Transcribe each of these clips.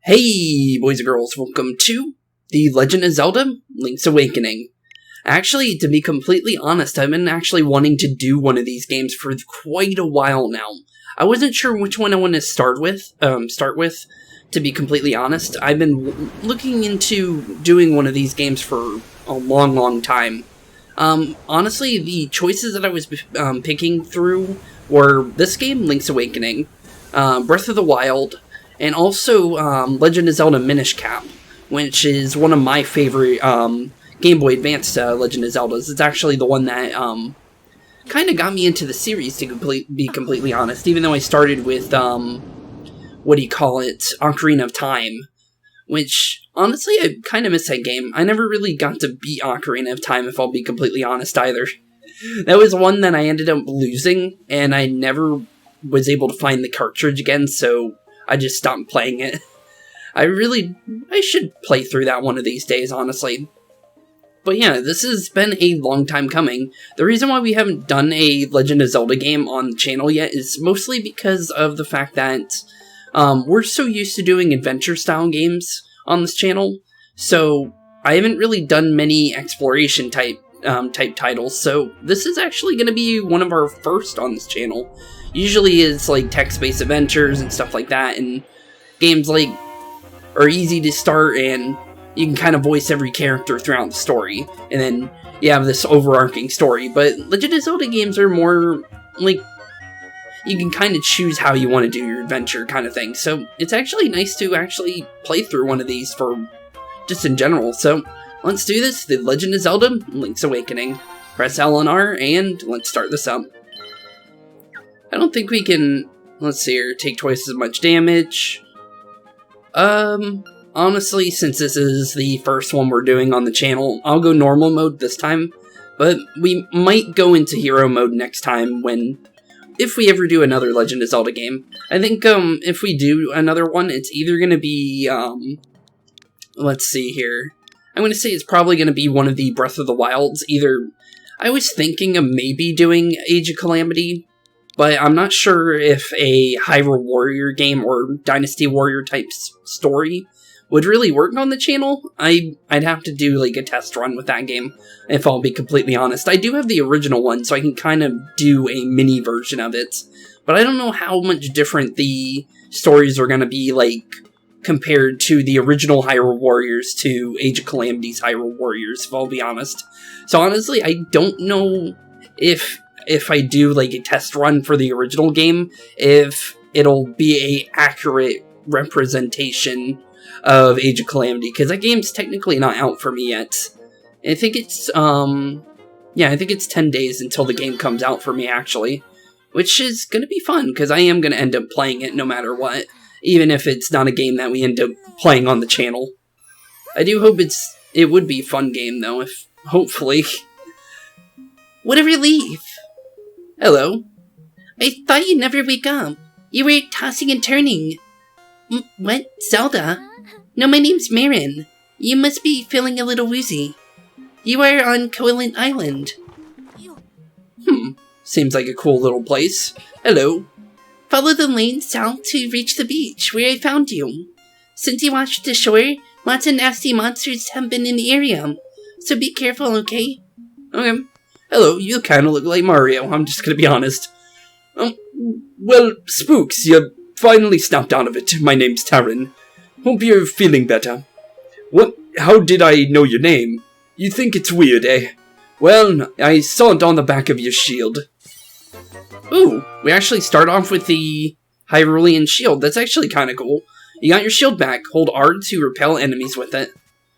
Hey, boys and girls, welcome to The Legend of Zelda Link's Awakening. Actually, to be completely honest, I've been actually wanting to do one of these games for quite a while now. I wasn't sure which one I want to start with, to be completely honest. I've been looking into doing one of these games for a long time. Honestly, the choices that I was picking through were this game, Link's Awakening, Breath of the Wild, and also Legend of Zelda Minish Cap, which is one of my favorite Game Boy Advance Legend of Zeldas. It's actually the one that kind of got me into the series, to be completely honest, even though I started with, Ocarina of Time, which, honestly, I kind of miss that game. I never really got to beat Ocarina of Time, if I'll be completely honest, either. That was one that I ended up losing, and I never was able to find the cartridge again, so I just stopped playing it. I should play through that one of these days, honestly. But yeah, this has been a long time coming. The reason why we haven't done a Legend of Zelda game on the channel yet is mostly because of the fact that we're so used to doing adventure-style games on this channel, so I haven't really done many exploration type titles, so this is actually going to be one of our first on this channel. Usually it's like text-based adventures and stuff like that, and games like are easy to start and you can kind of voice every character throughout the story, and then you have this overarching story. But Legend of Zelda games are more like you can kind of choose how you want to do your adventure kind of thing, so it's actually nice to actually play through one of these for just in general. So let's do this, The Legend of Zelda Link's Awakening. Press L and R and let's start this up. I don't think we can, let's see here, take twice as much damage. Honestly, since this is the first one we're doing on the channel, I'll go normal mode this time, but we might go into hero mode next time if we ever do another Legend of Zelda game. I think, if we do another one, it's either gonna be, let's see here. I'm gonna say it's probably gonna be one of the Breath of the Wilds. I was thinking of maybe doing Age of Calamity, but I'm not sure if a Hyrule Warrior game or Dynasty Warrior type story would really work on the channel. I'd have to do like a test run with that game, if I'll be completely honest. I do have the original one, so I can kind of do a mini version of it, but I don't know how much different the stories are going to be like compared to the original Hyrule Warriors to Age of Calamity's Hyrule Warriors, if I'll be honest. So honestly, I don't know if I do like a test run for the original game, if it'll be a accurate representation of Age of Calamity, because that game's technically not out for me yet. I think it's, I think it's 10 days until the game comes out for me, actually, which is gonna be fun, because I am gonna end up playing it no matter what, even if it's not a game that we end up playing on the channel. I do hope it would be a fun game, though, hopefully. What a relief! Hello. I thought you'd never wake up. You were tossing and turning. What? Zelda? No, my name's Marin. You must be feeling a little woozy. You are on Koholint Island. Seems like a cool little place. Hello. Follow the lane south to reach the beach, where I found you. Since you washed the shore, lots of nasty monsters have been in the area, so be careful, okay? Okay. Hello, you kind of look like Mario, I'm just gonna be honest. Well, Spooks, you finally snapped out of it. My name's Taryn. Hope you're feeling better. What? How did I know your name? You think it's weird, eh? Well, I saw it on the back of your shield. Ooh, we actually start off with the Hyrulean shield. That's actually kind of cool. You got your shield back. Hold R to repel enemies with it.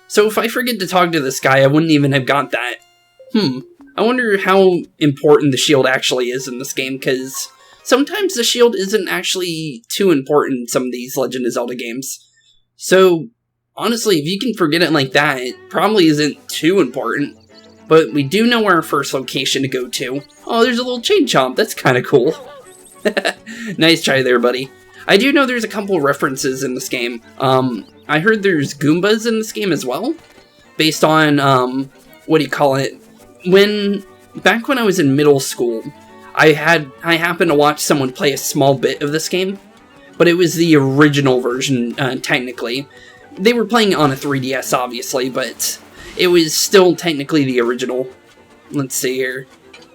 So if I forget to talk to this guy, I wouldn't even have got that. I wonder how important the shield actually is in this game, because sometimes the shield isn't actually too important in some of these Legend of Zelda games. So, honestly, if you can forget it like that, it probably isn't too important. But we do know our first location to go to. Oh, there's a little chain chomp. That's kind of cool. Nice try there, buddy. I do know there's a couple references in this game. I heard there's Goombas in this game as well. Based on, back when I was in middle school, I happened to watch someone play a small bit of this game, but it was the original version, technically. They were playing it on a 3DS, obviously, but it was still technically the original. Let's see here.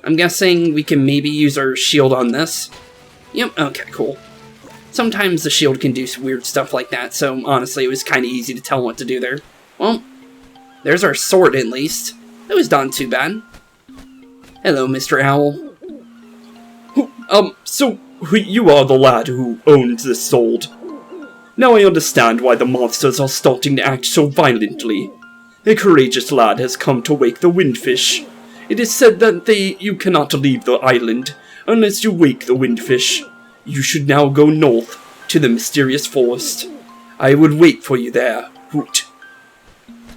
I'm guessing we can maybe use our shield on this. Yep, okay, cool. Sometimes the shield can do some weird stuff like that, so honestly, it was kind of easy to tell what to do there. Well, there's our sword, at least. That was not too bad. Hello, Mr. Owl. So you are the lad who owned this sword. Now I understand why the monsters are starting to act so violently. A courageous lad has come to wake the windfish. It is said that you cannot leave the island unless you wake the windfish. You should now go north to the mysterious forest. I will wait for you there, Hoot.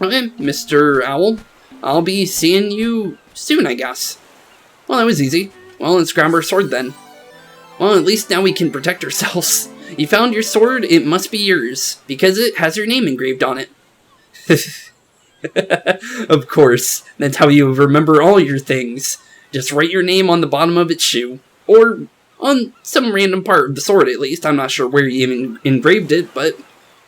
Okay, Mr. Owl. I'll be seeing you soon, I guess. Well, that was easy. Well, let's grab our sword then. Well, at least now we can protect ourselves. You found your sword, it must be yours, because it has your name engraved on it. Of course, that's how you remember all your things. Just write your name on the bottom of its shoe. Or on some random part of the sword, at least. I'm not sure where you even engraved it, but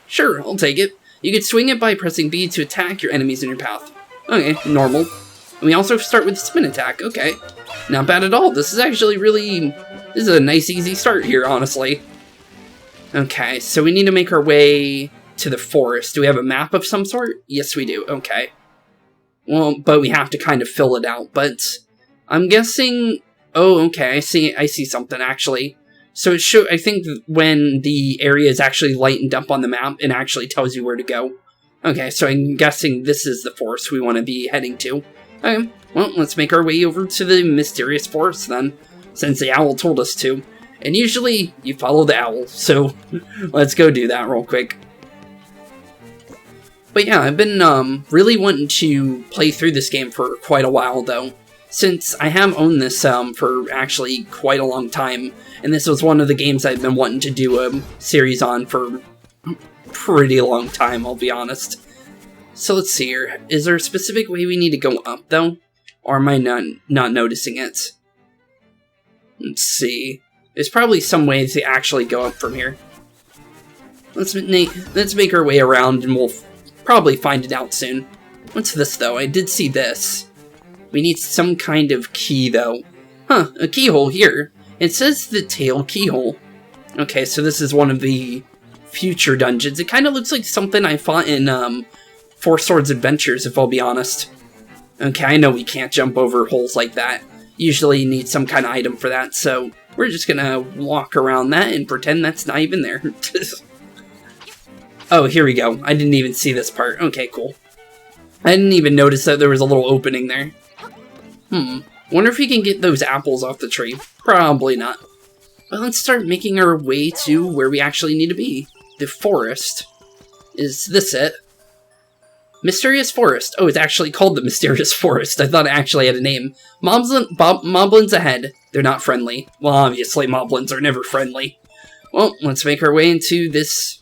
sure, I'll take it. You can swing it by pressing B to attack your enemies in your path. Okay, normal. And we also start with spin attack, okay. Not bad at all. This is actually really... This is a nice, easy start here, honestly. Okay, so we need to make our way to the forest. Do we have a map of some sort? Yes, we do. Okay. Well, but we have to kind of fill it out. But I'm guessing... Oh, okay. I see something, actually. So it should... I think when the area is actually lightened up on the map, it actually tells you where to go. Okay, so I'm guessing this is the forest we want to be heading to. Okay, well, let's make our way over to the mysterious forest then, since the owl told us to. And usually, you follow the owl, so let's go do that real quick. But yeah, I've been really wanting to play through this game for quite a while, though. Since I have owned this for actually quite a long time, and this was one of the games I've been wanting to do a series on for a pretty long time, I'll be honest. So let's see here. Is there a specific way we need to go up, though? Or am I not noticing it? Let's see. There's probably some way to actually go up from here. Let's make our way around, and we'll probably find it out soon. What's this, though? I did see this. We need some kind of key, though. Huh, a keyhole here. It says the tail keyhole. Okay, so this is one of the future dungeons. It kind of looks like something I fought in, Four Swords Adventures, if I'll be honest. Okay, I know we can't jump over holes like that. Usually you need some kind of item for that, so we're just gonna walk around that and pretend that's not even there. Oh, here we go. I didn't even see this part. Okay, cool. I didn't even notice that there was a little opening there. Wonder if we can get those apples off the tree. Probably not. But let's start making our way to where we actually need to be. The forest. Is this it? Mysterious Forest. Oh, it's actually called the Mysterious Forest. I thought it actually had a name. Moblins ahead. They're not friendly. Well, obviously, moblins are never friendly. Well, let's make our way into this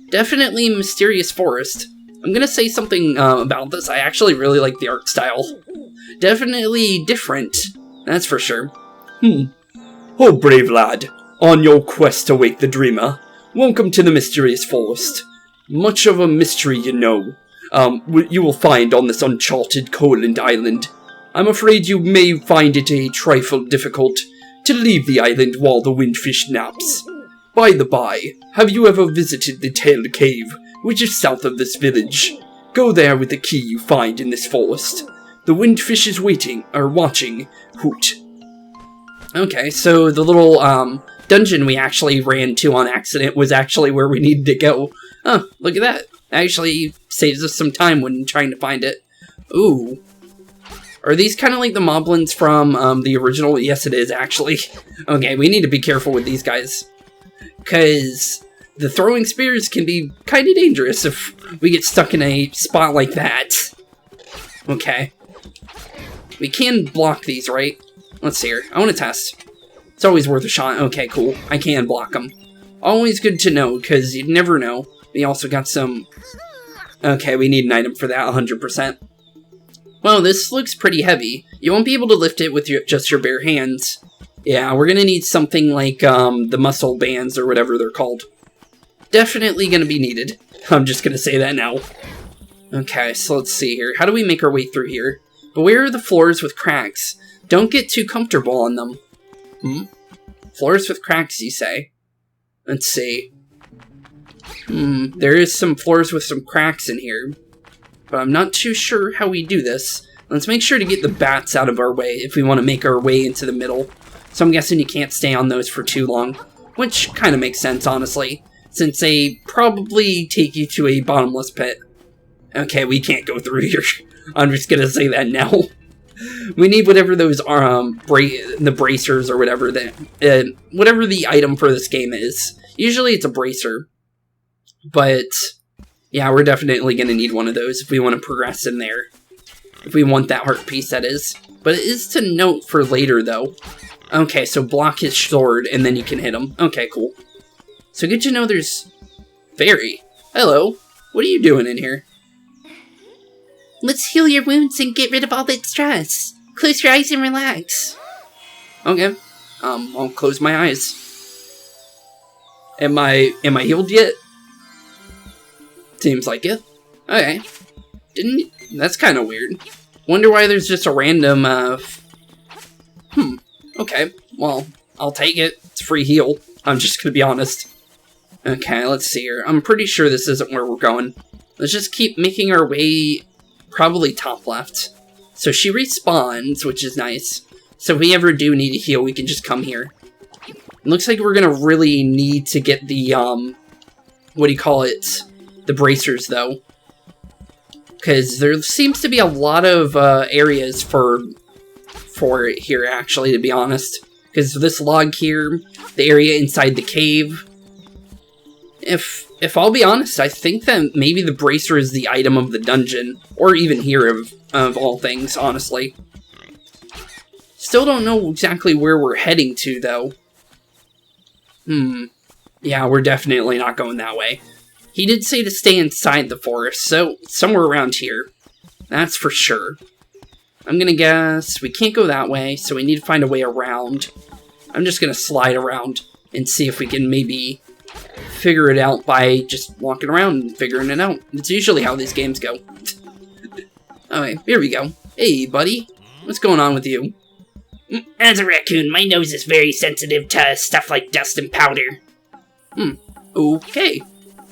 definitely mysterious forest. I'm gonna say something about this. I actually really like the art style. Definitely different. That's for sure. Oh, brave lad. On your quest to wake the dreamer. Welcome to the Mysterious Forest. Much of a mystery, you know. You will find on this uncharted Koholint Island. I'm afraid you may find it a trifle difficult to leave the island while the windfish naps. By the by, have you ever visited the Tailed Cave, which is south of this village? Go there with the key you find in this forest. The windfish is watching, Hoot. Okay, so the little, dungeon we actually ran to on accident was actually where we needed to go. Oh, look at that. Actually saves us some time when trying to find it. Ooh. Are these kind of like the moblins from the original? Yes, it is, actually. Okay, we need to be careful with these guys. Because the throwing spears can be kind of dangerous if we get stuck in a spot like that. Okay. We can block these, right? Let's see here. I want to test. It's always worth a shot. Okay, cool. I can block them. Always good to know, because you never know. We also got some... Okay, we need an item for that, 100%. Well, this looks pretty heavy. You won't be able to lift it with just your bare hands. Yeah, we're gonna need something like, the muscle bands or whatever they're called. Definitely gonna be needed. I'm just gonna say that now. Okay, so let's see here. How do we make our way through here? Beware of the floors with cracks. Don't get too comfortable on them. Floors with cracks, you say? Let's see. There is some floors with some cracks in here. But I'm not too sure how we do this. Let's make sure to get the bats out of our way if we want to make our way into the middle. So I'm guessing you can't stay on those for too long. Which kind of makes sense, honestly. Since they probably take you to a bottomless pit. Okay, we can't go through here. I'm just gonna say that now. We need whatever those are, the bracers or whatever that, whatever the item for this game is. Usually it's a bracer. But, yeah, we're definitely gonna need one of those if we want to progress in there. If we want that heart piece, that is. But it is to note for later, though. Okay, so block his sword, and then you can hit him. Okay, cool. So good to know there's... Fairy. Hello. What are you doing in here? Let's heal your wounds and get rid of all that stress. Close your eyes and relax. Okay. I'll close my eyes. Am I healed yet? Seems like it. Okay. That's kind of weird. Wonder why there's just a random, Okay. Well, I'll take it. It's free heal. I'm just gonna be honest. Okay, let's see here. I'm pretty sure this isn't where we're going. Let's just keep making our way... Probably top left. So she respawns, which is nice. So if we ever do need a heal, we can just come here. It looks like we're gonna really need to get the, what do you call it? The bracers, though. Because there seems to be a lot of, areas for it here, actually, to be honest. Because this log here, the area inside the cave... If I'll be honest, I think that maybe the bracer is the item of the dungeon, or even here of all things, honestly. Still don't know exactly where we're heading to, though. Yeah, we're definitely not going that way. He did say to stay inside the forest, so somewhere around here. That's for sure. I'm gonna guess we can't go that way, so we need to find a way around. I'm just gonna slide around and see if we can maybe... figure it out by just walking around and figuring it out. It's usually how these games go. Okay, here we go. Hey, buddy. What's going on with you? As a raccoon, my nose is very sensitive to stuff like dust and powder. Okay.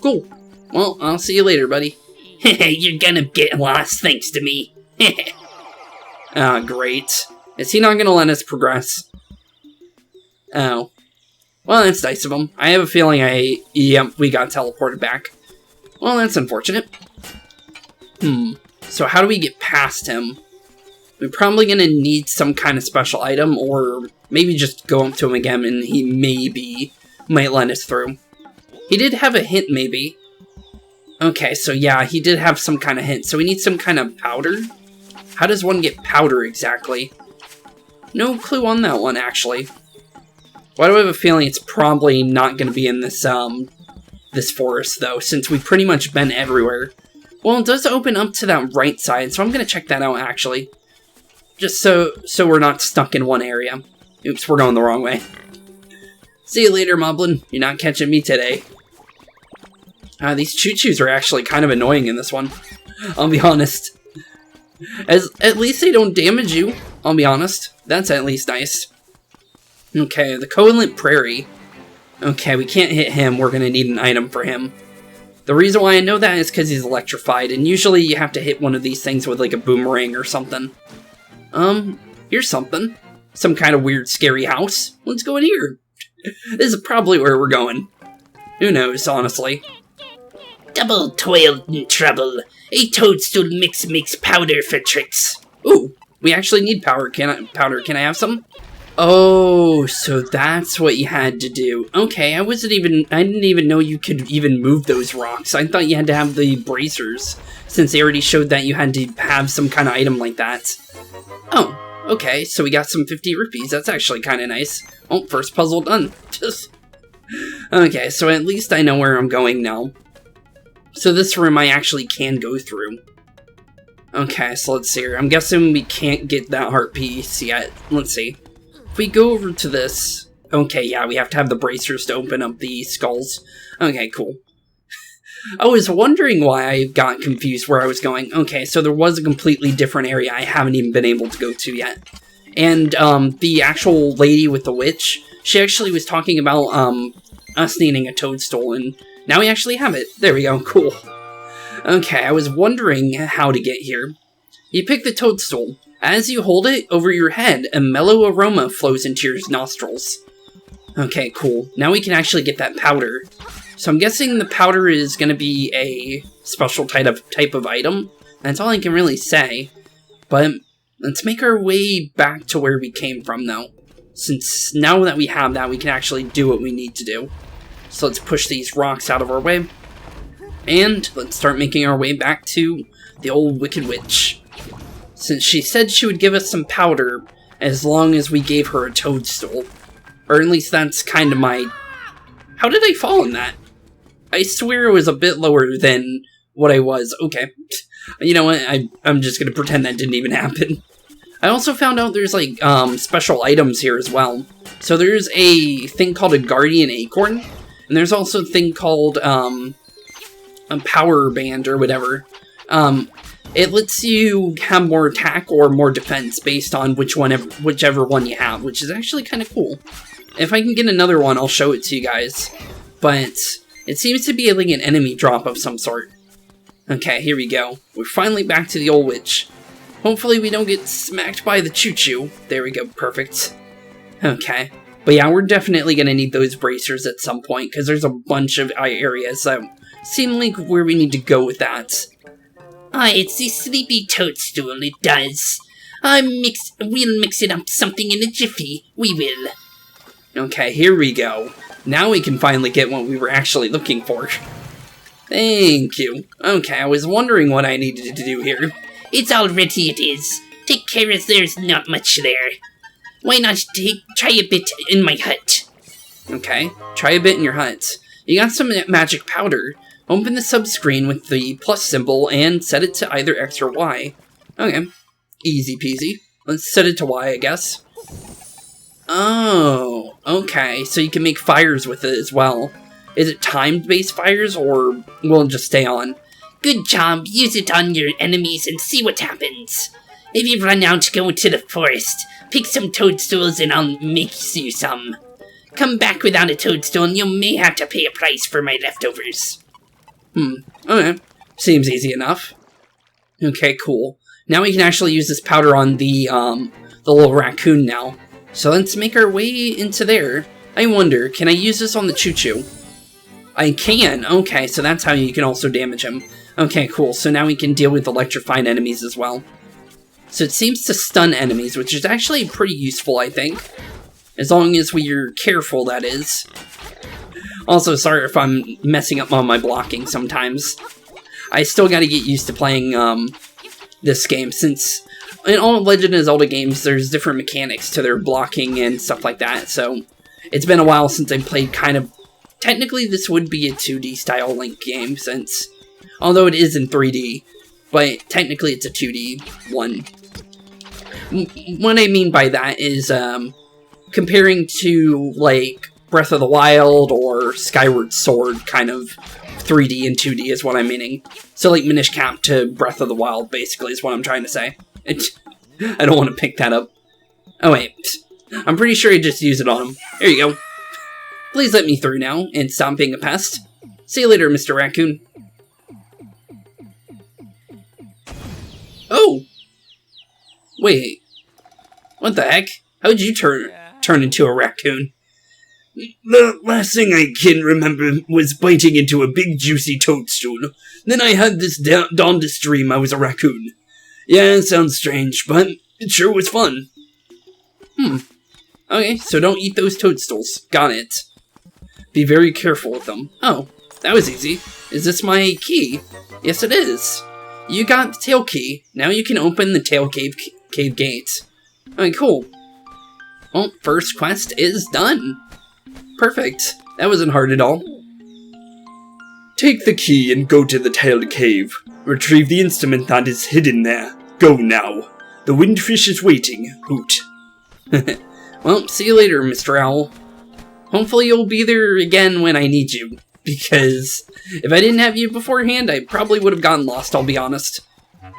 Cool. Well, I'll see you later, buddy. You're gonna get lost thanks to me. Great. Is he not gonna let us progress? Oh. Well, that's nice of him. I have a feeling yep, we got teleported back. Well, that's unfortunate. So how do we get past him? We're probably gonna need some kind of special item, or maybe just go up to him again and he might let us through. He did have a hint, maybe. Okay, so yeah, he did have some kind of hint. So we need some kind of powder? How does one get powder exactly? No clue on that one, actually. Why do I have a feeling it's probably not going to be in this, this forest, though, since we've pretty much been everywhere. Well, it does open up to that right side, so I'm going to check that out, actually. Just so we're not stuck in one area. Oops, we're going the wrong way. See you later, Moblin. You're not catching me today. These choo-choos are actually kind of annoying in this one. I'll be honest. At least they don't damage you, I'll be honest. That's at least nice. Okay, the Koholint Prairie. Okay, we can't hit him. We're going to need an item for him. The reason why I know that is because he's electrified, and usually you have to hit one of these things with like a boomerang or something. Here's something. Some kind of weird, scary house. Let's go in here. This is probably where we're going. Who knows, honestly. Double toil and trouble. A toadstool mix makes powder for tricks. Ooh, we actually need powder. Can I have some? Oh, so that's what you had to do. Okay, I didn't even know you could even move those rocks. I thought you had to have the bracers, since they already showed that you had to have some kind of item like that. Oh, okay, so we got some 50 rupees. That's actually kind of nice. Oh, first puzzle done. Okay, so at least I know where I'm going now. So this room I actually can go through. Okay, so let's see here. I'm guessing we can't get that heart piece yet. Let's see. if we go over to this... Okay, yeah, we have to have the bracers to open up the skulls. Okay, cool. I was wondering why I got confused where I was going. Okay, so there was a completely different area I haven't even been able to go to yet. And, the actual lady with the witch, she actually was talking about, us needing a toadstool, and now we actually have it. There we go, cool. Okay, I was wondering how to get here. You pick the toadstool. As you hold it over your head, a mellow aroma flows into your nostrils. Okay, cool. Now we can actually get that powder. So I'm guessing the powder is going to be a special type of item. That's all I can really say. But let's make our way back to where we came from, though. Since now that we have that, we can actually do what we need to do. So let's push these rocks out of our way. And let's start making our way back to the old Wicked Witch. Since she said she would give us some powder as long as we gave her a toadstool. Or at least that's kind of my... How did I fall in that? I swear it was a bit lower than what I was. Okay. You know what? I'm just going to pretend that didn't even happen. I also found out there's, like, special items here as well. So there's a thing called a Guardian Acorn. And there's also a thing called, a Power Band or whatever. It lets you have more attack or more defense based on whichever one you have, which is actually kind of cool. If I can get another one, I'll show it to you guys. But it seems to be like an enemy drop of some sort. Okay, here we go. We're finally back to the old witch. Hopefully we don't get smacked by the choo-choo. There we go, perfect. Okay. But yeah, we're definitely going to need those bracers at some point, because there's a bunch of areas that seem like where we need to go with that. Ah, it's the sleepy toadstool, it does. We'll mix it up something in a jiffy. We will. Okay, here we go. Now we can finally get what we were actually looking for. Thank you. Okay, I was wondering what I needed to do here. It's all ready, it is. Take care as there's not much there. Why not try a bit in my hut? Okay, try a bit in your hut. You got some magic powder. Open the sub-screen with the plus symbol and set it to either X or Y. Okay, easy peasy. Let's set it to Y, I guess. Oh, okay, so you can make fires with it as well. Is it timed-based fires, or will it just stay on? Good job, use it on your enemies and see what happens. If you run out, go to the forest, pick some toadstools and I'll make you some. Come back without a toadstool and you may have to pay a price for my leftovers. Okay, seems easy enough. Okay, cool. Now we can actually use this powder on the little raccoon now. So let's make our way into there. I wonder, can I use this on the choo-choo? I can! Okay, so that's how you can also damage him. Okay, cool. So now we can deal with electrified enemies as well. So it seems to stun enemies, which is actually pretty useful, I think. As long as we're careful, that is. Also, sorry if I'm messing up on my blocking sometimes. I still gotta get used to playing, this game, since in all Legend of Zelda games, there's different mechanics to their blocking and stuff like that, so it's been a while since I played kind of... Technically, this would be a 2D style Link game, since... Although it is in 3D, but technically it's a 2D one. What I mean by that is, comparing to, like, Breath of the Wild or Skyward Sword kind of 3D and 2D is what I'm meaning. So, like, Minish Cap to Breath of the Wild, basically, is what I'm trying to say. I don't want to pick that up. Oh, wait. I'm pretty sure I just used it on him. There you go. Please let me through now, and stop being a pest. See you later, Mr. Raccoon. Oh! Wait. What the heck? How'd you turn into a raccoon? The last thing I can remember was biting into a big juicy toadstool. Then I had this dawnest dream I was a raccoon. Yeah, it sounds strange, but it sure was fun. Okay, so don't eat those toadstools. Got it. Be very careful with them. Oh, that was easy. Is this my key? Yes, it is. You got the tail key. Now you can open the tail cave gate. Okay, cool. Well, first quest is done. Perfect. That wasn't hard at all. Take the key and go to the tailed cave. Retrieve the instrument that is hidden there. Go now. The windfish is waiting. Hoot. Well, see you later, Mr. Owl. Hopefully you'll be there again when I need you, because if I didn't have you beforehand, I probably would have gotten lost, I'll be honest.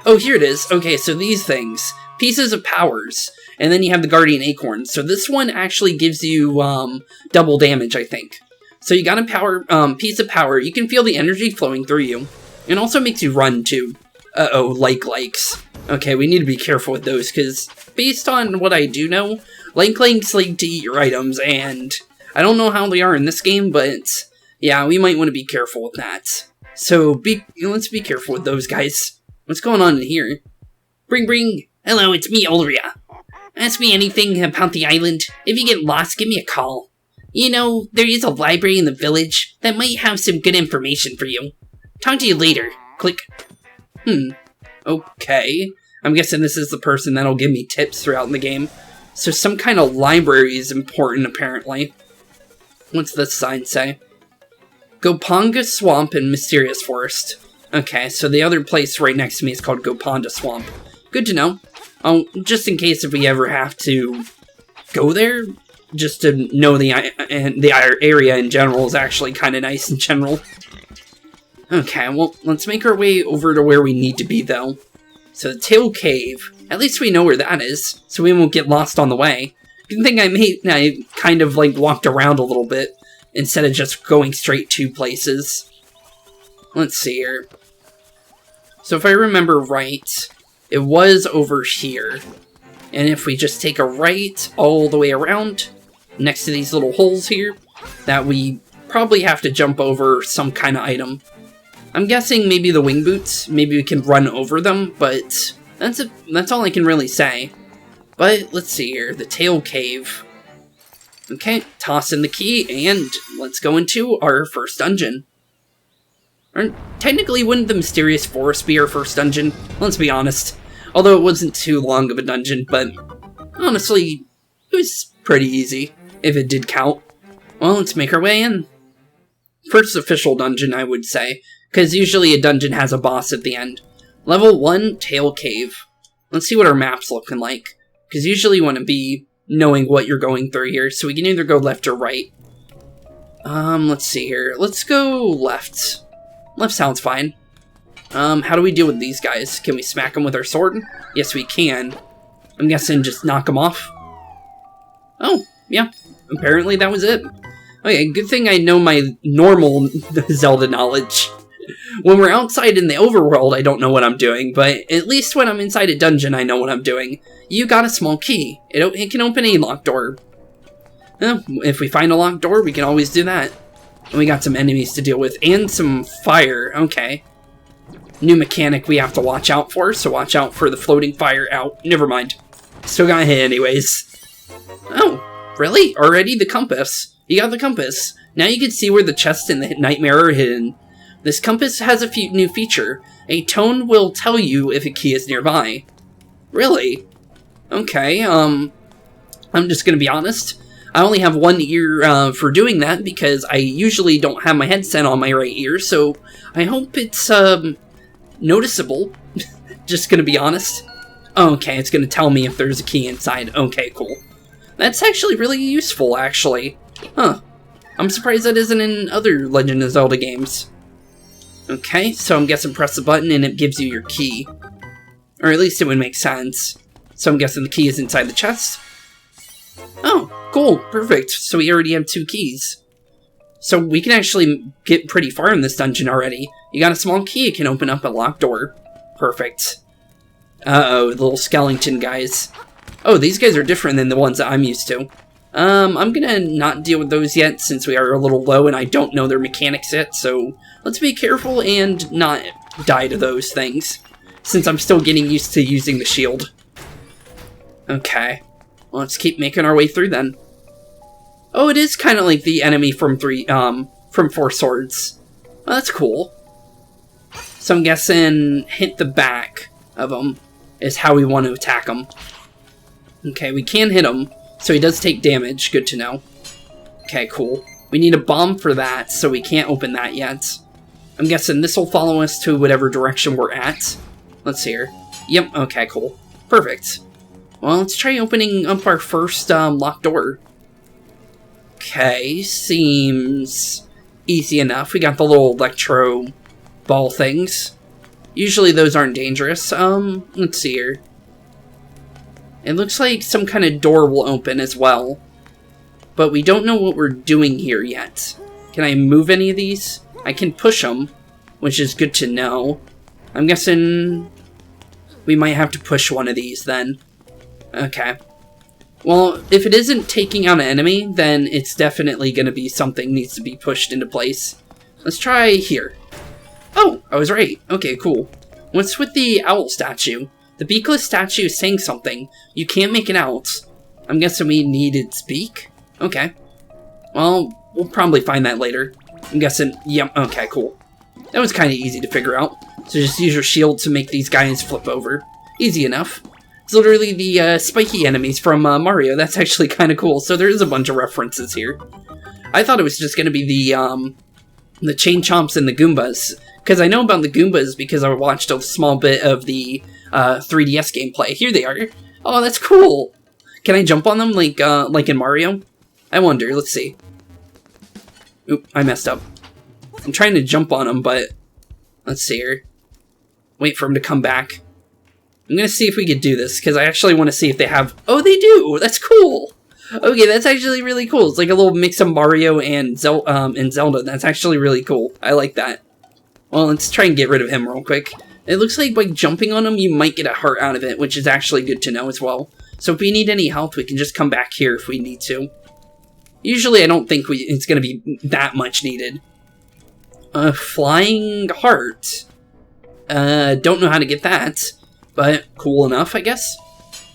Oh, here it is. Okay, so these things. Pieces of powers. And then you have the Guardian Acorn. So this one actually gives you double damage, I think. So you got a piece of power. You can feel the energy flowing through you. It also makes you run, too. Uh-oh, likes. Okay, we need to be careful with those, because based on what I do know, likes like to eat your items, and I don't know how they are in this game, but yeah, we might want to be careful with that. So let's be careful with those guys. What's going on in here? Bring. Hello, it's me, Ulria. Ask me anything about the island. If you get lost, give me a call. You know, there is a library in the village that might have some good information for you. Talk to you later. Click. Okay. I'm guessing this is the person that'll give me tips throughout the game. So some kind of library is important, apparently. What's this sign say? Goponga Swamp and Mysterious Forest. Okay, so the other place right next to me is called Goponda Swamp. Good to know. Oh, just in case if we ever have to go there, just to know the area in general is actually kind of nice in general. Okay, well, let's make our way over to where we need to be, though. So the Tail Cave. At least we know where that is, so we won't get lost on the way. Good thing I kind of, like, walked around a little bit, instead of just going straight to places. Let's see here. So if I remember right, it was over here. And if we just take a right all the way around, next to these little holes here, that we probably have to jump over some kind of item. I'm guessing maybe the wing boots, maybe we can run over them, but that's all I can really say. But let's see here, the Tail Cave. Okay, toss in the key, and let's go into our first dungeon. Or, technically, wouldn't the Mysterious Forest be our first dungeon? Let's be honest. Although it wasn't too long of a dungeon, but honestly, it was pretty easy, if it did count. Well, let's make our way in. First official dungeon, I would say, because usually a dungeon has a boss at the end. Level 1, Tail Cave. Let's see what our map's looking like, because usually you want to be knowing what you're going through here, so we can either go left or right. Let's see here. Let's go left. Left sounds fine. How do we deal with these guys? Can we smack them with our sword? Yes, we can. I'm guessing just knock them off. Oh, yeah. Apparently that was it. Okay, good thing I know my normal Zelda knowledge. When we're outside in the overworld, I don't know what I'm doing, but at least when I'm inside a dungeon, I know what I'm doing. You got a small key. It can open a locked door. If we find a locked door, we can always do that. And we got some enemies to deal with, and some fire. Okay. New mechanic we have to watch out for, so watch out for the floating fire out. Never mind. Still got hit anyways. Oh, really? Already the compass? You got the compass. Now you can see where the chest and the nightmare are hidden. This compass has a new feature. A tone will tell you if a key is nearby. Really? Okay, I'm just gonna be honest. I only have one ear for doing that because I usually don't have my headset on my right ear, so I hope it's noticeable. Just gonna be honest. Okay, it's gonna tell me if there's a key inside. Okay, cool. That's actually really useful, actually. Huh. I'm surprised that isn't in other Legend of Zelda games. Okay, so I'm guessing press the button and it gives you your key. Or at least it would make sense. So I'm guessing the key is inside the chest. Oh, cool, perfect. So we already have 2 keys. So we can actually get pretty far in this dungeon already. You got a small key, it can open up a locked door. Perfect. Uh-oh, the little skeleton guys. Oh, these guys are different than the ones that I'm used to. I'm gonna not deal with those yet, since we are a little low and I don't know their mechanics yet, so let's be careful and not die to those things, since I'm still getting used to using the shield. Okay, well, let's keep making our way through then. Oh, it is kind of like the enemy from Four Swords. Well, that's cool. So I'm guessing hit the back of him is how we want to attack him. Okay, we can hit him, so he does take damage. Good to know. Okay, cool. We need a bomb for that, so we can't open that yet. I'm guessing this will follow us to whatever direction we're at. Let's see here. Yep, okay, cool. Perfect. Well, let's try opening up our first locked door. Okay, seems easy enough. We got the little electro ball things. Usually those aren't dangerous. Let's see here. It looks like some kind of door will open as well. But we don't know what we're doing here yet. Can I move any of these? I can push them, which is good to know. I'm guessing we might have to push one of these then. Okay. Well, if it isn't taking out an enemy, then it's definitely going to be something needs to be pushed into place. Let's try here. Oh, I was right. Okay, cool. What's with the owl statue? The beakless statue is saying something. You can't make it out. I'm guessing we need its beak? Okay. Well, we'll probably find that later. I'm guessing, yep, okay, cool. That was kind of easy to figure out. So just use your shield to make these guys flip over. Easy enough. It's literally the spiky enemies from Mario. That's actually kind of cool. So there is a bunch of references here. I thought it was just going to be the Chain Chomps and the Goombas. Because I know about the Goombas because I watched a small bit of the 3DS gameplay. Here they are. Oh, that's cool. Can I jump on them like in Mario? I wonder. Let's see. Oop, I messed up. I'm trying to jump on them, but let's see here. Wait for them to come back. I'm going to see if we could do this, because I actually want to see if they have... Oh, they do! That's cool! Okay, that's actually really cool. It's like a little mix of Mario and Zelda. That's actually really cool. I like that. Well, let's try and get rid of him real quick. It looks like by jumping on him, you might get a heart out of it, which is actually good to know as well. So if we need any help, we can just come back here if we need to. Usually, I don't think it's going to be that much needed. Flying heart. Don't know how to get that. But cool enough, I guess.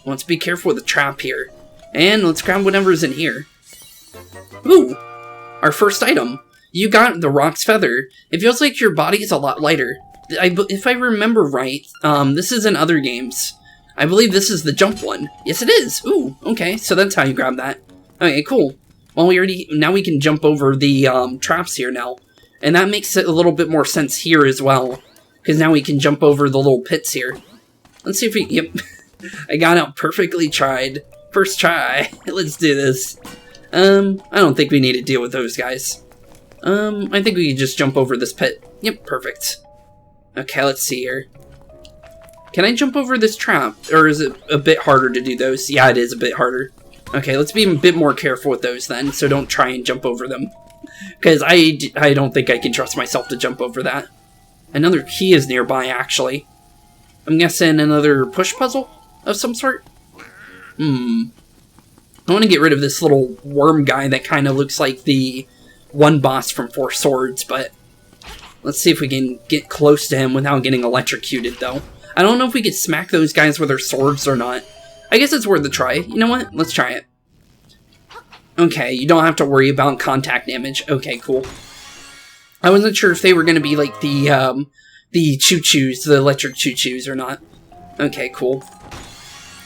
Let's be careful with the trap here. And let's grab whatever's in here. Ooh! Our first item. You got the Rock's Feather. It feels like your body is a lot lighter. If I remember right, this is in other games. I believe this is the jump one. Yes, it is! Ooh, okay, so that's how you grab that. Okay, cool. Well, now we can jump over the traps here now. And that makes it a little bit more sense here as well. Because now we can jump over the little pits here. Let's see if we... Yep. I got out perfectly tried. First try. Let's do this. I don't think we need to deal with those guys. I think we can just jump over this pit. Yep, perfect. Okay, let's see here. Can I jump over this trap? Or is it a bit harder to do those? Yeah, it is a bit harder. Okay, let's be a bit more careful with those then, so don't try and jump over them. Because I don't think I can trust myself to jump over that. Another key is nearby, actually. I'm guessing another push puzzle of some sort? I want to get rid of this little worm guy that kind of looks like the one boss from Four Swords, but let's see if we can get close to him without getting electrocuted, though. I don't know if we could smack those guys with our swords or not. I guess it's worth a try. You know what? Let's try it. Okay, you don't have to worry about contact damage. Okay, cool. I wasn't sure if they were going to be like the choo-choos, the electric choo-choos or not. Okay, cool.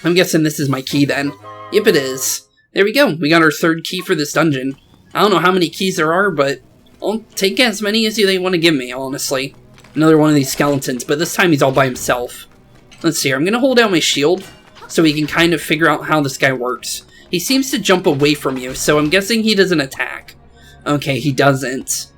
I'm guessing this is my key then. Yep, it is. There we go. We got our third key for this dungeon. I don't know how many keys there are, but I'll take as many as they want to give me, honestly. Another one of these skeletons, but this time he's all by himself. Let's see here. I'm going to hold out my shield so we can kind of figure out how this guy works. He seems to jump away from you, so I'm guessing he doesn't attack. Okay, he doesn't.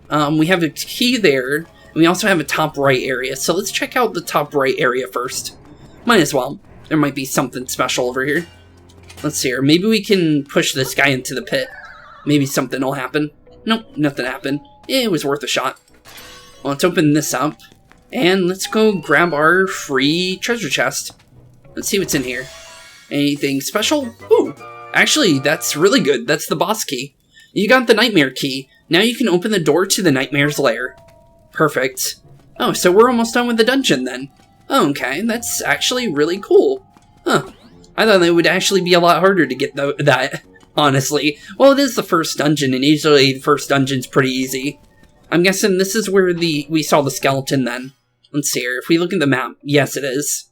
We have a key there, and we also have a top right area, so let's check out the top right area first. Might as well. There might be something special over here. Let's see here. Maybe we can push this guy into the pit. Maybe something will happen. Nope, nothing happened. It was worth a shot. Well, let's open this up, and let's go grab our free treasure chest. Let's see what's in here. Anything special? Ooh, actually, that's really good. That's the boss key. You got the nightmare key. Now you can open the door to the nightmare's lair. Perfect. Oh, so we're almost done with the dungeon then. Oh, okay, that's actually really cool. Huh. I thought it would actually be a lot harder to get that, honestly. Well, it is the first dungeon, and usually the first dungeon's pretty easy. I'm guessing this is where we saw the skeleton then. Let's see here. If we look at the map, yes, it is.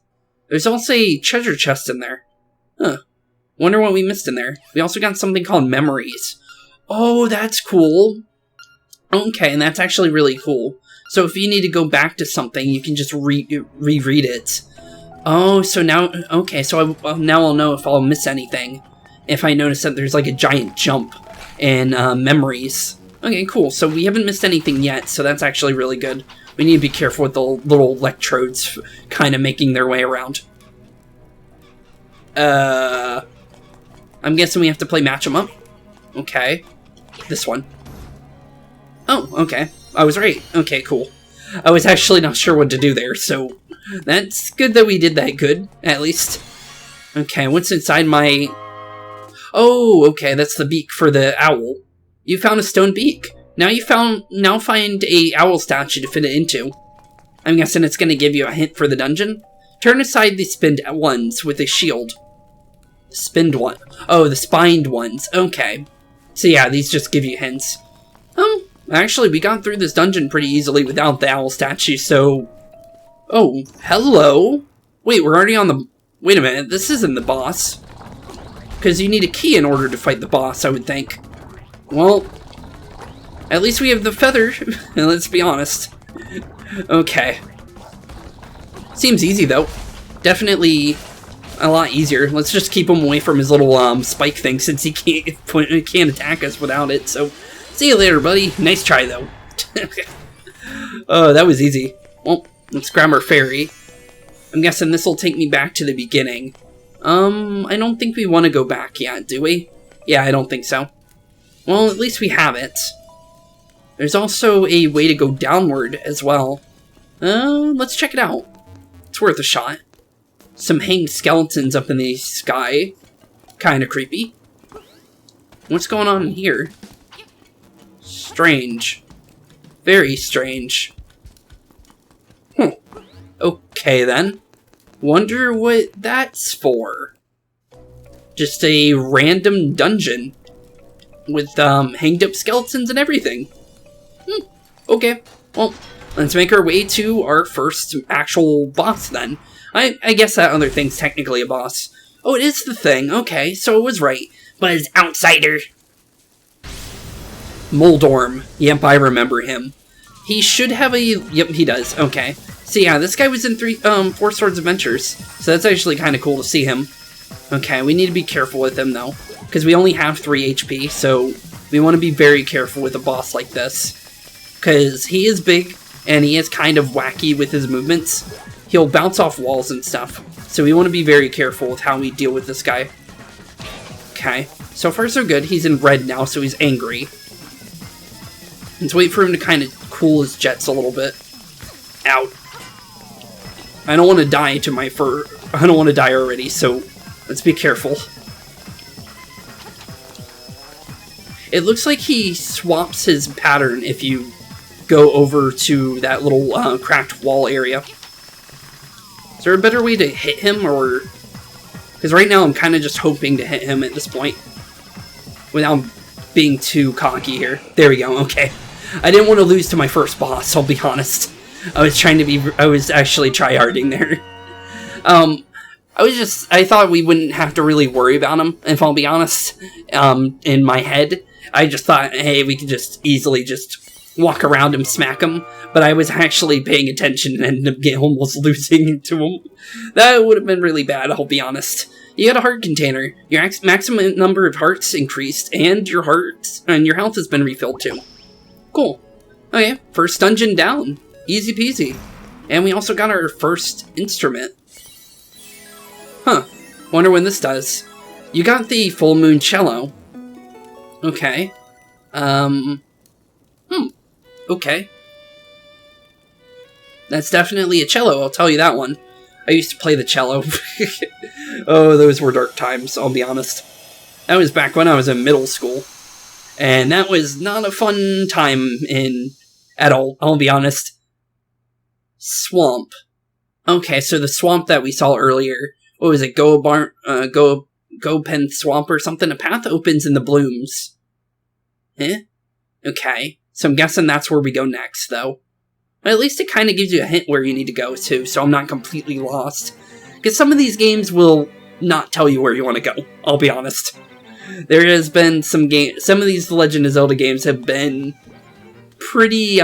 There's also a treasure chest in there. Huh. Wonder what we missed in there. We also got something called memories. Oh, that's cool. Okay, and that's actually really cool. So if you need to go back to something, you can just reread it. Oh, so now... Okay, so now I'll know if I'll miss anything. If I notice that there's like a giant jump in memories. Okay, cool. So we haven't missed anything yet, so that's actually really good. We need to be careful with the little electrodes kind of making their way around. I'm guessing we have to play match 'em up. Okay. This one. Oh, okay. I was right. Okay, cool. I was actually not sure what to do there, so that's good that we did that good, at least. Okay, what's inside my... Oh, okay, that's the beak for the owl. You found a stone beak. Now find a owl statue to fit it into. I'm guessing it's gonna give you a hint for the dungeon. Turn aside the spinned ones with a shield. Spinned one. Oh, the spined ones. Okay. So yeah, these just give you hints. Actually, we got through this dungeon pretty easily without the owl statue, so... Oh, hello? Wait, we're already on the... Wait a minute, this isn't the boss. Because you need a key in order to fight the boss, I would think. Well, at least we have the feather, let's be honest. Okay. Seems easy, though. Definitely a lot easier. Let's just keep him away from his little spike thing, since he can't attack us without it, so... See you later, buddy. Nice try, though. Oh, that was easy. Well, let's grab our fairy. I'm guessing this will take me back to the beginning. I don't think we want to go back yet, do we? Yeah, I don't think so. Well, at least we have it. There's also a way to go downward as well. Let's check it out. It's worth a shot. Some hanged skeletons up in the sky. Kinda creepy. What's going on here? Strange. Very strange. Okay then. Wonder what that's for. Just a random dungeon. With hanged up skeletons and everything. Okay. Well, let's make our way to our first actual boss then. I guess that other thing's technically a boss. Oh, it is the thing. Okay, so it was right. Buzz Outsider. Moldorm. Yep, I remember him. He should have a... Yep, he does. Okay. So yeah, this guy was in 4 Swords Adventures. So that's actually kind of cool to see him. Okay, we need to be careful with him, though. Because we only have 3 HP, so we want to be very careful with a boss like this. Because he is big, and he is kind of wacky with his movements. He'll bounce off walls and stuff. So we want to be very careful with how we deal with this guy. Okay. So far so good. He's in red now, so he's angry. Let's wait for him to kind of cool his jets a little bit. Out. I don't want to die to my fur. I don't want to die already, so let's be careful. It looks like he swaps his pattern if you go over to that little cracked wall area. Is there a better way to hit him, or... Because right now I'm kind of just hoping to hit him at this point. Without being too cocky here. There we go, okay. I didn't want to lose to my first boss, I'll be honest. I was actually tryharding there. I thought we wouldn't have to really worry about him, if I'll be honest. In my head, I just thought, hey, we could just easily just walk around and smack him. But I was actually paying attention and ended up almost losing to him. That would have been really bad, I'll be honest. You got a heart container. Your maximum number of hearts increased, and your health has been refilled too. Cool. Okay, first dungeon down. Easy peasy. And we also got our first instrument. Huh. Wonder when this does. You got the full moon cello. Okay. Okay. That's definitely a cello, I'll tell you that one. I used to play the cello. Oh, those were dark times, I'll be honest. That was back when I was in middle school. And that was not a fun time at all, I'll be honest. Swamp. Okay, so the swamp that we saw earlier, what was it, Go Pen Swamp or something? A path opens in the blooms. Eh? Okay, so I'm guessing that's where we go next, though. But at least it kind of gives you a hint where you need to go to, so I'm not completely lost. Because some of these games will not tell you where you want to go, I'll be honest. There has been some of these Legend of Zelda games have been pretty,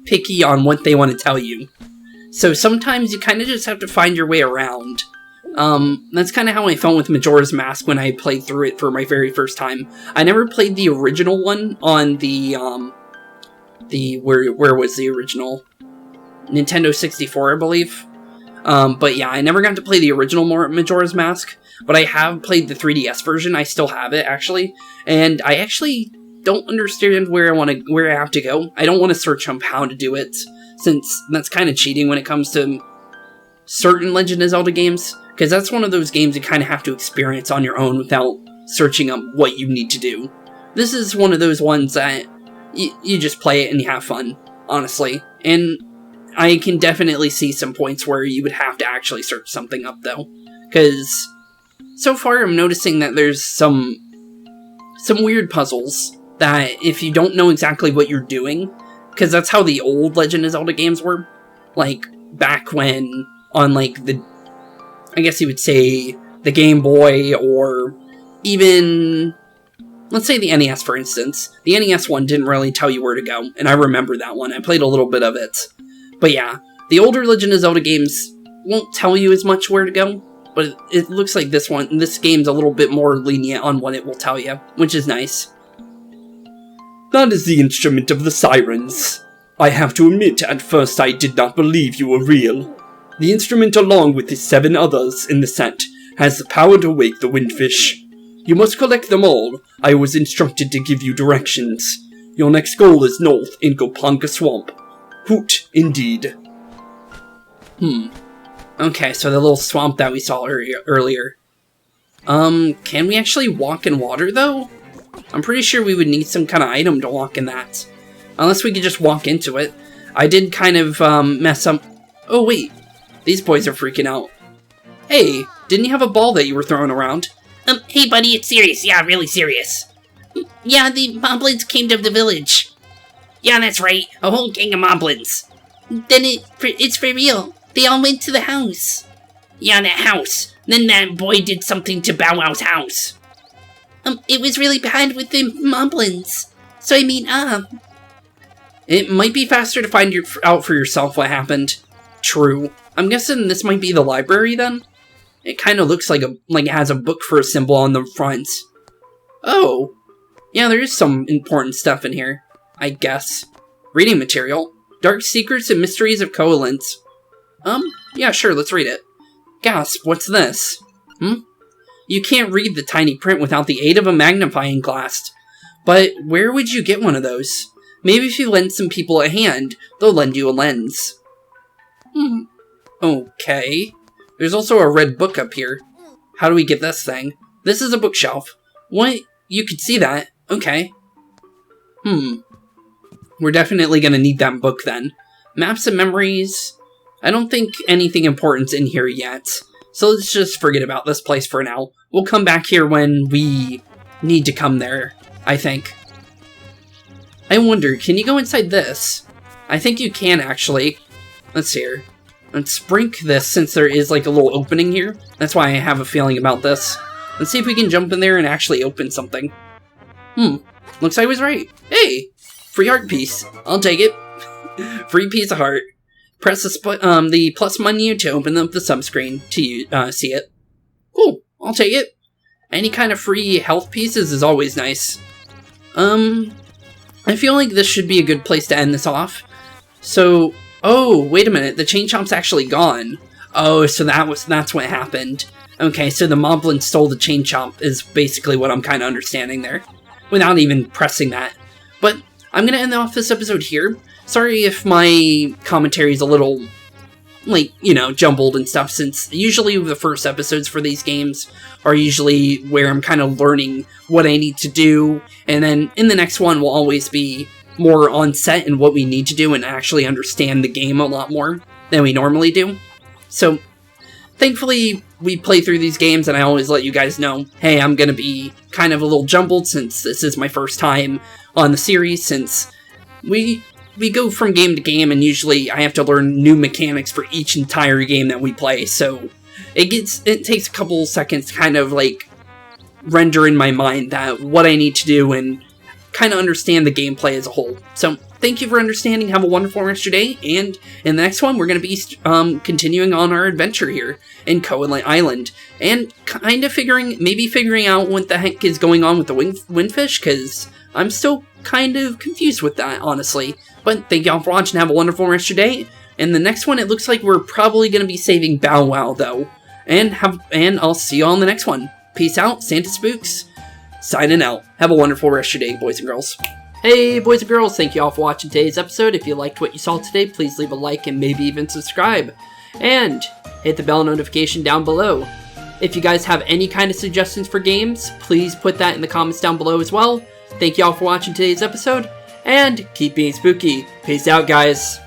picky on what they want to tell you. So sometimes you kind of just have to find your way around. That's kind of how I felt with Majora's Mask when I played through it for my very first time. I never played the original one on where was the original? Nintendo 64, I believe. But yeah, I never got to play the original Majora's Mask, but I have played the 3DS version. I still have it, actually. And I actually don't understand where I have to go. I don't want to search up how to do it, since that's kind of cheating when it comes to certain Legend of Zelda games, because that's one of those games you kind of have to experience on your own without searching up what you need to do. This is one of those ones that you just play it and you have fun, honestly. And I can definitely see some points where you would have to actually search something up, though. Because so far I'm noticing that there's some weird puzzles that if you don't know exactly what you're doing, because that's how the old Legend of Zelda games were, like, back when, on, like, I guess you would say, the Game Boy, or even, let's say the NES, for instance. The NES one didn't really tell you where to go, and I remember that one. I played a little bit of it. But yeah, the older Legend of Zelda games won't tell you as much where to go, but it looks like this game's a little bit more lenient on what it will tell you, which is nice. That is the instrument of the sirens. I have to admit, at first I did not believe you were real. The instrument, along with the 7 others in the set, has the power to wake the windfish. You must collect them all. I was instructed to give you directions. Your next goal is north in Gopanka Swamp. Hoot, indeed. Okay, so the little swamp that we saw earlier. Can we actually walk in water, though? I'm pretty sure we would need some kind of item to walk in that. Unless we could just walk into it. I did kind of, mess up... Oh, wait. These boys are freaking out. Hey, didn't you have a ball that you were throwing around? Hey buddy, it's serious. Yeah, really serious. Yeah, the moblins came to the village. Yeah, that's right. A whole gang of moblins. Then it's for real. They all went to the house. Yeah, that house. Then that boy did something to Bow Wow's house. It was really bad with the moblins. So I mean, It might be faster to find out for yourself what happened. True. I'm guessing this might be the library, then? It kind of looks like it has a book for a symbol on the front. Oh. Yeah, there is some important stuff in here, I guess. Reading material. Dark Secrets and Mysteries of Koholint. Yeah, sure, let's read it. Gasp, what's this? You can't read the tiny print without the aid of a magnifying glass. But where would you get one of those? Maybe if you lend some people a hand, they'll lend you a lens. Okay. There's also a red book up here. How do we get this thing? This is a bookshelf. What? You could see that. Okay. We're definitely gonna need that book then. Maps and memories. I don't think anything important's in here yet. So let's just forget about this place for now. We'll come back here when we need to come there, I think. I wonder, can you go inside this? I think you can, actually. Let's see here. Let's brink this since there is like a little opening here. That's why I have a feeling about this. Let's see if we can jump in there and actually open something. Looks like I was right. Hey! Free heart piece. I'll take it. Free piece of heart. Press the plus menu to open up the subscreen to see it. Cool. I'll take it. Any kind of free health pieces is always nice. I feel like this should be a good place to end this off. So, oh, wait a minute. The chain chomp's actually gone. Oh, so that's what happened. Okay, so the moblin stole the chain chomp is basically what I'm kind of understanding there. Without even pressing that. But I'm going to end off this episode here. Sorry if my commentary is a little, like, you know, jumbled and stuff, since usually the first episodes for these games are usually where I'm kind of learning what I need to do, and then in the next one will always be more on set and what we need to do and actually understand the game a lot more than we normally do. So, thankfully, we play through these games and I always let you guys know, hey, I'm going to be kind of a little jumbled since this is my first time on the series, since we go from game to game and usually I have to learn new mechanics for each entire game that we play, so it takes a couple seconds to kind of like render in my mind that what I need to do and kind of understand the gameplay as a whole. So thank you for understanding. Have a wonderful rest of your day. And in the next one, we're going to be continuing on our adventure here in Koholint Island. And kind of figuring out what the heck is going on with the windfish, because I'm still kind of confused with that, honestly. But thank y'all for watching. Have a wonderful rest of your day. And the next one, it looks like we're probably going to be saving Bow Wow, though. And I'll see you all in the next one. Peace out, Santa Spooks. Signing out. Have a wonderful rest of your day, boys and girls. Hey, boys and girls, thank you all for watching today's episode. If you liked what you saw today, please leave a like and maybe even subscribe. And hit the bell notification down below. If you guys have any kind of suggestions for games, please put that in the comments down below as well. Thank you all for watching today's episode, and keep being spooky. Peace out, guys.